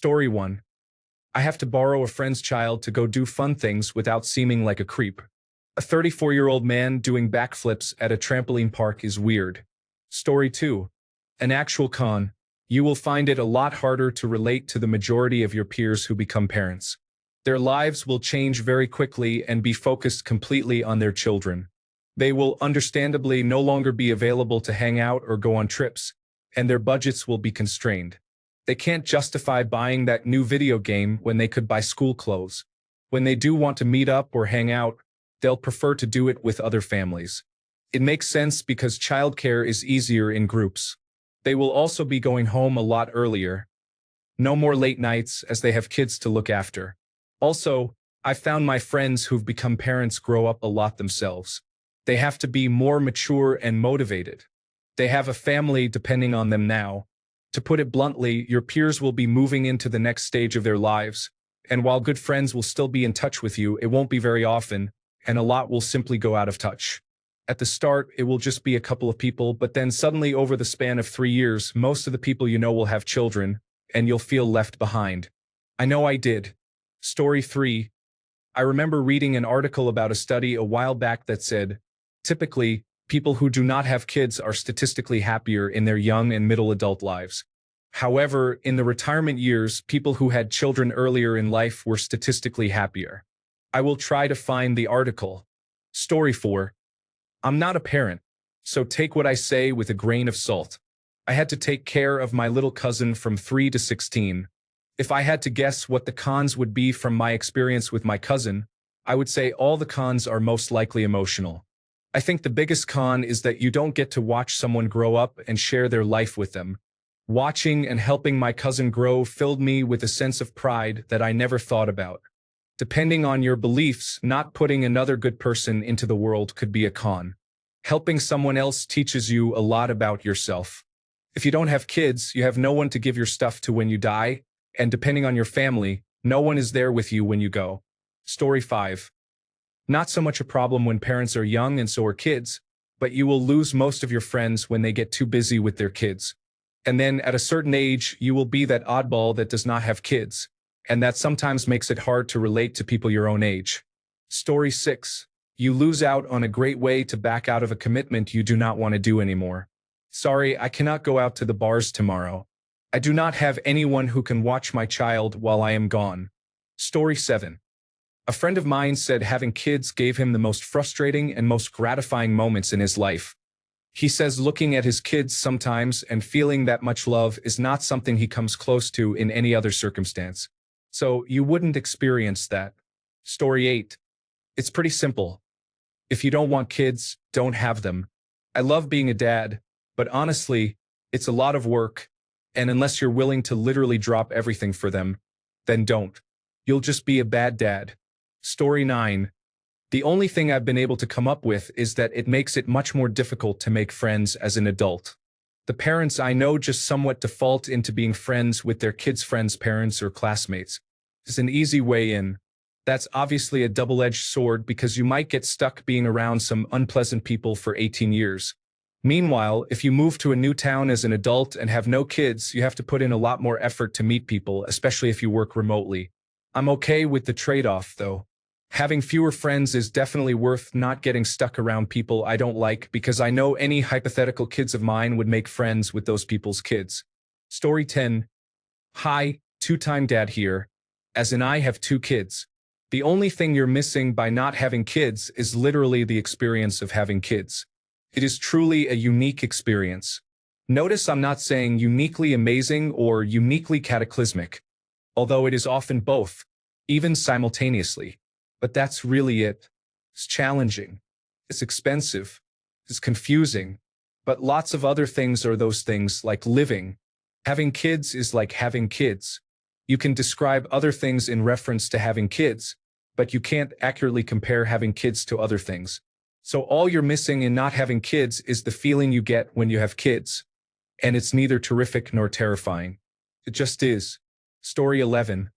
Story 1. I have to borrow a friend's child to go do fun things without seeming like a creep. A 34-year-old man doing backflips at a trampoline park is weird. Story 2. An actual con. You will find it a lot harder to relate to the majority of your peers who become parents. Their lives will change very quickly and be focused completely on their children. They will understandably no longer be available to hang out or go on trips, and their budgets will be constrained. They can't justify buying that new video game when they could buy school clothes. When they do want to meet up or hang out, they'll prefer to do it with other families. It makes sense because childcare is easier in groups. They will also be going home a lot earlier. No more late nights as they have kids to look after. Also, I found my friends who've become parents grow up a lot themselves. They have to be more mature and motivated. They have a family depending on them now. To put it bluntly, your peers will be moving into the next stage of their lives, and while good friends will still be in touch with you, it won't be very often, and a lot will simply go out of touch. At the start, it will just be a couple of people, but then suddenly over the span of 3 years, most of the people you know will have children, and you'll feel left behind. I know I did. Story 3. I remember reading an article about a study a while back that said, typically, people who do not have kids are statistically happier in their young and middle adult lives. However, in the retirement years, people who had children earlier in life were statistically happier. I will try to find the article. Story 4. I'm not a parent, so take what I say with a grain of salt. I had to take care of my little cousin from 3 to 16. If I had to guess what the cons would be from my experience with my cousin, I would say all the cons are most likely emotional. I think the biggest con is that you don't get to watch someone grow up and share their life with them. Watching and helping my cousin grow filled me with a sense of pride that I never thought about. Depending on your beliefs, not putting another good person into the world could be a con. Helping someone else teaches you a lot about yourself. If you don't have kids, you have no one to give your stuff to when you die, and depending on your family, no one is there with you when you go. Story 5. Not so much a problem when parents are young and so are kids, but you will lose most of your friends when they get too busy with their kids. And then at a certain age, you will be that oddball that does not have kids, and that sometimes makes it hard to relate to people your own age. Story 6. You lose out on a great way to back out of a commitment you do not want to do anymore. Sorry, I cannot go out to the bars tomorrow. I do not have anyone who can watch my child while I am gone. Story 7. A friend of mine said having kids gave him the most frustrating and most gratifying moments in his life. He says looking at his kids sometimes and feeling that much love is not something he comes close to in any other circumstance. So you wouldn't experience that. Story 8. It's pretty simple. If you don't want kids, don't have them. I love being a dad, but honestly, it's a lot of work, and unless you're willing to literally drop everything for them, then don't. You'll just be a bad dad. Story 9. The only thing I've been able to come up with is that it makes it much more difficult to make friends as an adult. The parents I know just somewhat default into being friends with their kids' friends' parents or classmates. It's an easy way in. That's obviously a double-edged sword because you might get stuck being around some unpleasant people for 18 years. Meanwhile, if you move to a new town as an adult and have no kids, you have to put in a lot more effort to meet people, especially if you work remotely. I'm okay with the trade-off, though. Having fewer friends is definitely worth not getting stuck around people I don't like because I know any hypothetical kids of mine would make friends with those people's kids. Story 10. Hi, two-time dad here. As in I have 2 kids. The only thing you're missing by not having kids is literally the experience of having kids. It is truly a unique experience. Notice I'm not saying uniquely amazing or uniquely cataclysmic, although it is often both, even simultaneously. But that's really it. It's challenging. It's expensive. It's confusing. But lots of other things are those things like living. Having kids is like having kids. You can describe other things in reference to having kids, but you can't accurately compare having kids to other things. So all you're missing in not having kids is the feeling you get when you have kids. And it's neither terrific nor terrifying. It just is. Story 11.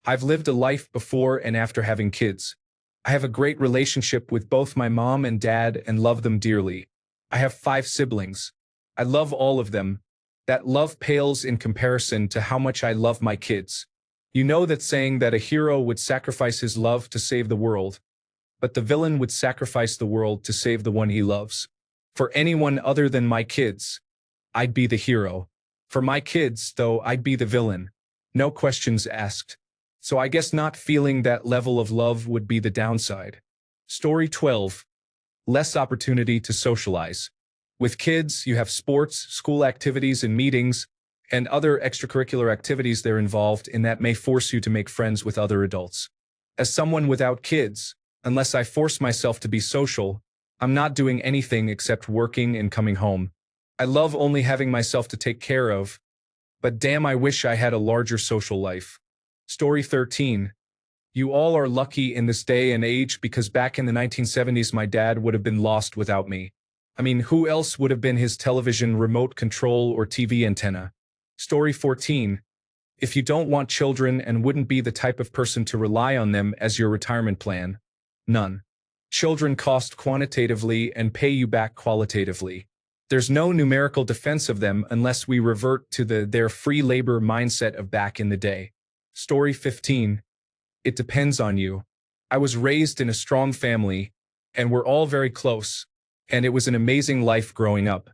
I've lived a life before and after having kids. I have a great relationship with both my mom and dad and love them dearly. I have 5 siblings. I love all of them. That love pales in comparison to how much I love my kids. You know that saying that a hero would sacrifice his love to save the world, but the villain would sacrifice the world to save the one he loves. For anyone other than my kids, I'd be the hero. For my kids, though, I'd be the villain. No questions asked. So I guess not feeling that level of love would be the downside. Story 12. Less opportunity to socialize. With kids, you have sports, school activities and meetings, and other extracurricular activities they're involved in that may force you to make friends with other adults. As someone without kids, unless I force myself to be social, I'm not doing anything except working and coming home. I love only having myself to take care of, but damn, I wish I had a larger social life. Story 13. You all are lucky in this day and age because back in the 1970s my dad would have been lost without me. I mean, who else would have been his television remote control or TV antenna? Story 14. If you don't want children and wouldn't be the type of person to rely on them as your retirement plan, none. Children cost quantitatively and pay you back qualitatively. There's no numerical defense of them unless we revert to their free labor mindset of back in the day. Story 15. It depends on you. I was raised in a strong family, and we're all very close, and it was an amazing life growing up.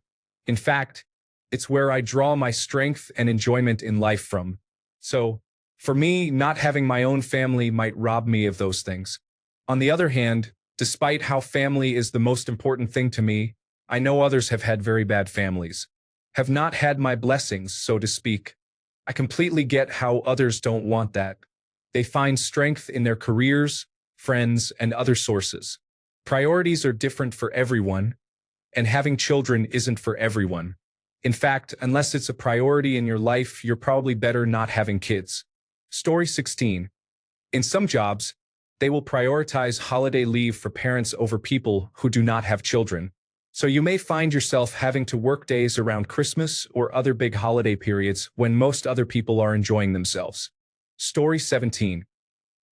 In fact, it's where I draw my strength and enjoyment in life from. So, for me, not having my own family might rob me of those things. On the other hand, despite how family is the most important thing to me, I know others have had very bad families, have not had my blessings, so to speak. I completely get how others don't want that. They find strength in their careers, friends, and other sources. Priorities are different for everyone, and having children isn't for everyone. In fact, unless it's a priority in your life, you're probably better not having kids. Story 16. In some jobs, they will prioritize holiday leave for parents over people who do not have children. So you may find yourself having to work days around Christmas or other big holiday periods when most other people are enjoying themselves. Story 17.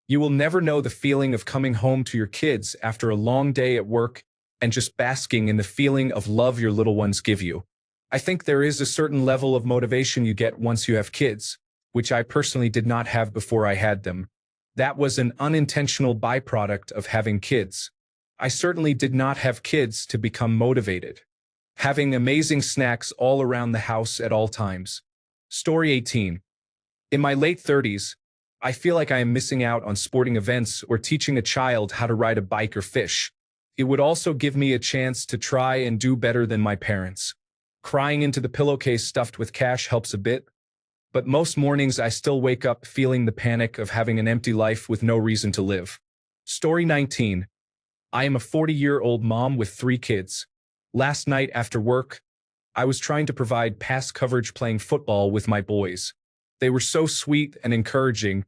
You will never know the feeling of coming home to your kids after a long day at work and just basking in the feeling of love your little ones give you. I think there is a certain level of motivation you get once you have kids, which I personally did not have before I had them. That was an unintentional byproduct of having kids. I certainly did not have kids to become motivated. Having amazing snacks all around the house at all times. Story 18. In my late 30s, I feel like I am missing out on sporting events or teaching a child how to ride a bike or fish. It would also give me a chance to try and do better than my parents. Crying into the pillowcase stuffed with cash helps a bit, but most mornings I still wake up feeling the panic of having an empty life with no reason to live. Story 19. I am a 40-year-old mom with 3 kids. Last night after work, I was trying to provide pass coverage playing football with my boys. They were so sweet and encouraging,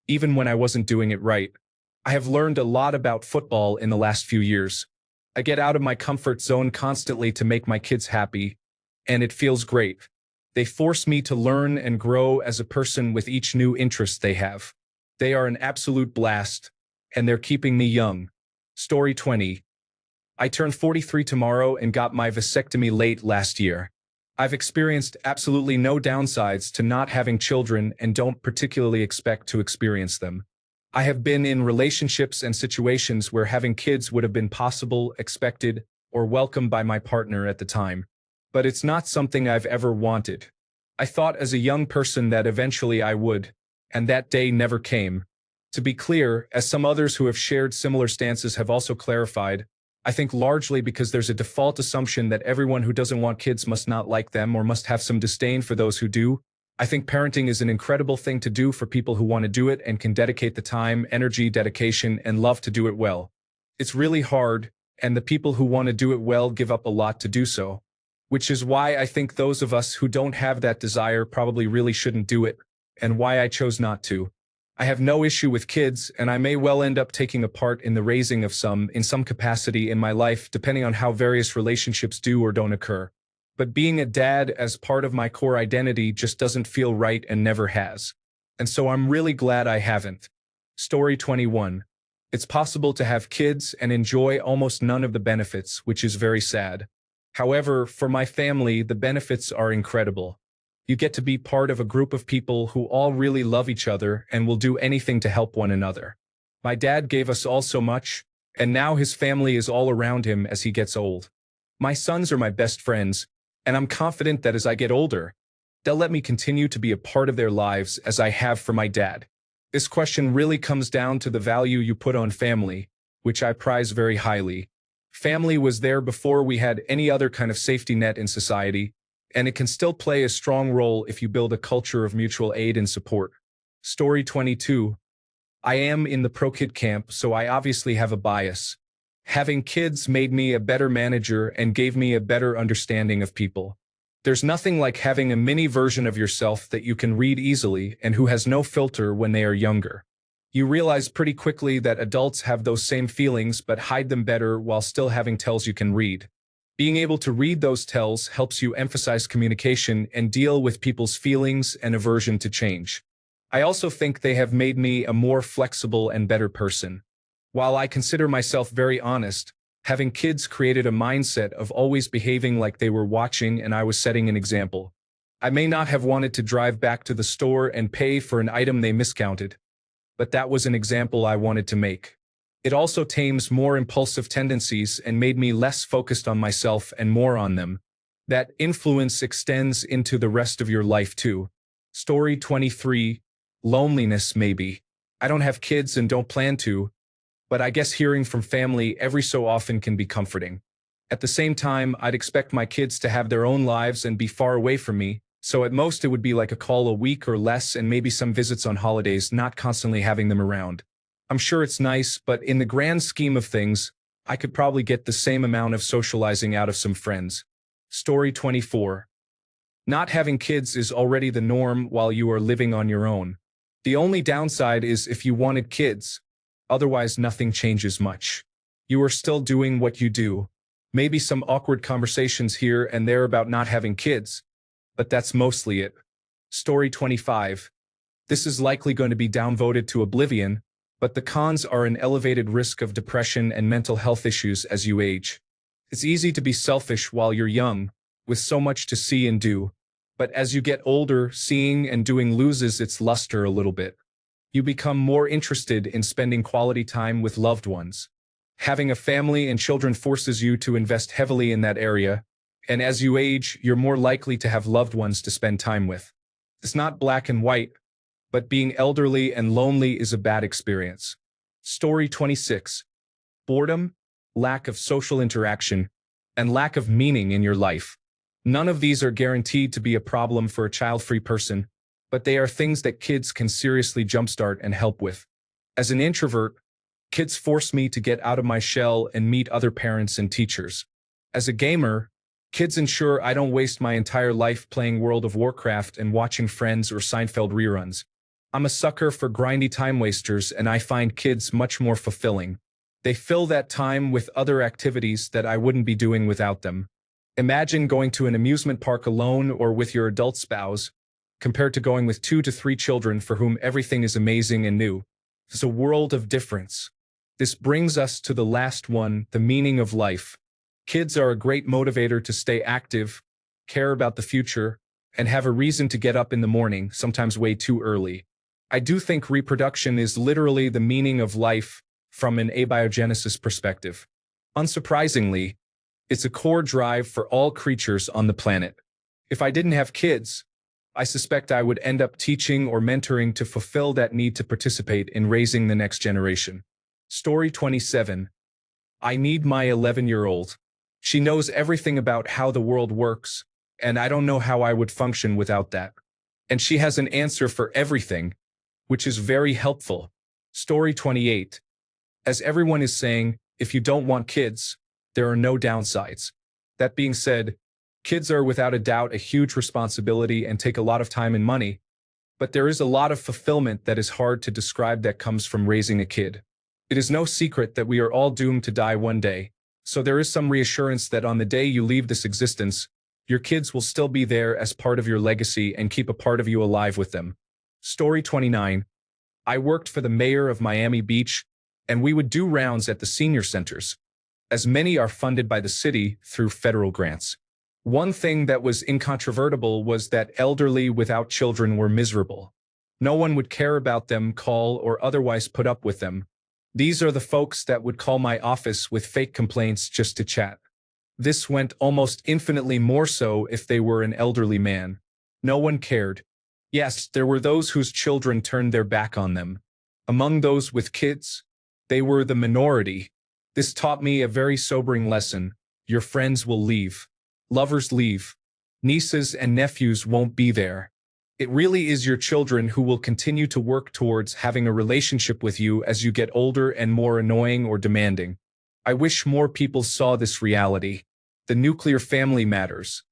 even when I wasn't doing it right. I have learned a lot about football in the last few years. I get out of my comfort zone constantly to make my kids happy, and it feels great. They force me to learn and grow as a person with each new interest they have. They are an absolute blast, and they're keeping me young. Story 20. I turn 43 tomorrow and got my vasectomy late last year. I've experienced absolutely no downsides to not having children and don't particularly expect to experience them. I have been in relationships and situations where having kids would have been possible, expected, or welcomed by my partner at the time. But it's not something I've ever wanted. I thought as a young person that eventually I would, and that day never came. To be clear, as some others who have shared similar stances have also clarified, I think largely because there's a default assumption that everyone who doesn't want kids must not like them or must have some disdain for those who do. I think parenting is an incredible thing to do for people who want to do it and can dedicate the time, energy, dedication, and love to do it well. It's really hard, and the people who want to do it well give up a lot to do so. Which is why I think those of us who don't have that desire probably really shouldn't do it, and why I chose not to. I have no issue with kids, and I may well end up taking a part in the raising of some in some capacity in my life, depending on how various relationships do or don't occur. But being a dad as part of my core identity just doesn't feel right and never has. And so I'm really glad I haven't. Story 21. It's possible to have kids and enjoy almost none of the benefits, which is very sad. However, for my family, the benefits are incredible. You get to be part of a group of people who all really love each other and will do anything to help one another. My dad gave us all so much, and now his family is all around him as he gets old. My sons are my best friends, and I'm confident that as I get older, they'll let me continue to be a part of their lives as I have for my dad. This question really comes down to the value you put on family, which I prize very highly. Family was there before we had any other kind of safety net in society, and it can still play a strong role if you build a culture of mutual aid and support. Story 22. I am in the pro-kid camp, so I obviously have a bias. Having kids made me a better manager and gave me a better understanding of people. There's nothing like having a mini version of yourself that you can read easily and who has no filter when they are younger. You realize pretty quickly that adults have those same feelings but hide them better while still having tells you can read. Being able to read those tells helps you emphasize communication and deal with people's feelings and aversion to change. I also think they have made me a more flexible and better person. While I consider myself very honest, having kids created a mindset of always behaving like they were watching and I was setting an example. I may not have wanted to drive back to the store and pay for an item they miscounted, but that was an example I wanted to make. It also tames more impulsive tendencies and made me less focused on myself and more on them. That influence extends into the rest of your life too. Story 23. Loneliness maybe. I don't have kids and don't plan to, but I guess hearing from family every so often can be comforting. At the same time, I'd expect my kids to have their own lives and be far away from me, so at most it would be like a call a week or less and maybe some visits on holidays, not constantly having them around. I'm sure it's nice, but in the grand scheme of things, I could probably get the same amount of socializing out of some friends. Story 24. Not having kids is already the norm while you are living on your own. The only downside is if you wanted kids. Otherwise, nothing changes much. You are still doing what you do. Maybe some awkward conversations here and there about not having kids, but that's mostly it. Story 25. This is likely going to be downvoted to oblivion, but the cons are an elevated risk of depression and mental health issues as you age. It's easy to be selfish while you're young, with so much to see and do, but as you get older, seeing and doing loses its luster a little bit. You become more interested in spending quality time with loved ones. Having a family and children forces you to invest heavily in that area, and as you age, you're more likely to have loved ones to spend time with. It's not black and white, but being elderly and lonely is a bad experience. Story 26. Boredom, lack of social interaction, and lack of meaning in your life. None of these are guaranteed to be a problem for a child-free person, but they are things that kids can seriously jumpstart and help with. As an introvert, kids force me to get out of my shell and meet other parents and teachers. As a gamer, kids ensure I don't waste my entire life playing World of Warcraft and watching Friends or Seinfeld reruns. I'm a sucker for grindy time wasters, and I find kids much more fulfilling. They fill that time with other activities that I wouldn't be doing without them. Imagine going to an amusement park alone or with your adult spouse, compared to going with 2 to 3 children for whom everything is amazing and new. It's a world of difference. This brings us to the last one, the meaning of life. Kids are a great motivator to stay active, care about the future, and have a reason to get up in the morning, sometimes way too early. I do think reproduction is literally the meaning of life from an abiogenesis perspective. Unsurprisingly, it's a core drive for all creatures on the planet. If I didn't have kids, I suspect I would end up teaching or mentoring to fulfill that need to participate in raising the next generation. Story 27. I need my 11-year-old. She knows everything about how the world works, and I don't know how I would function without that. And she has an answer for everything, which is very helpful. Story 28. As everyone is saying, if you don't want kids, there are no downsides. That being said, kids are without a doubt a huge responsibility and take a lot of time and money, but there is a lot of fulfillment that is hard to describe that comes from raising a kid. It is no secret that we are all doomed to die one day, so there is some reassurance that on the day you leave this existence, your kids will still be there as part of your legacy and keep a part of you alive with them. Story 29. I worked for the mayor of Miami Beach, and we would do rounds at the senior centers, as many are funded by the city through federal grants. One thing that was incontrovertible was that elderly without children were miserable. No one would care about them, call, or otherwise put up with them. These are the folks that would call my office with fake complaints just to chat. This went almost infinitely more so if they were an elderly man. No one cared. Yes, there were those whose children turned their back on them. Among those with kids, they were the minority. This taught me a very sobering lesson. Your friends will leave. Lovers leave. Nieces and nephews won't be there. It really is your children who will continue to work towards having a relationship with you as you get older and more annoying or demanding. I wish more people saw this reality. The nuclear family matters.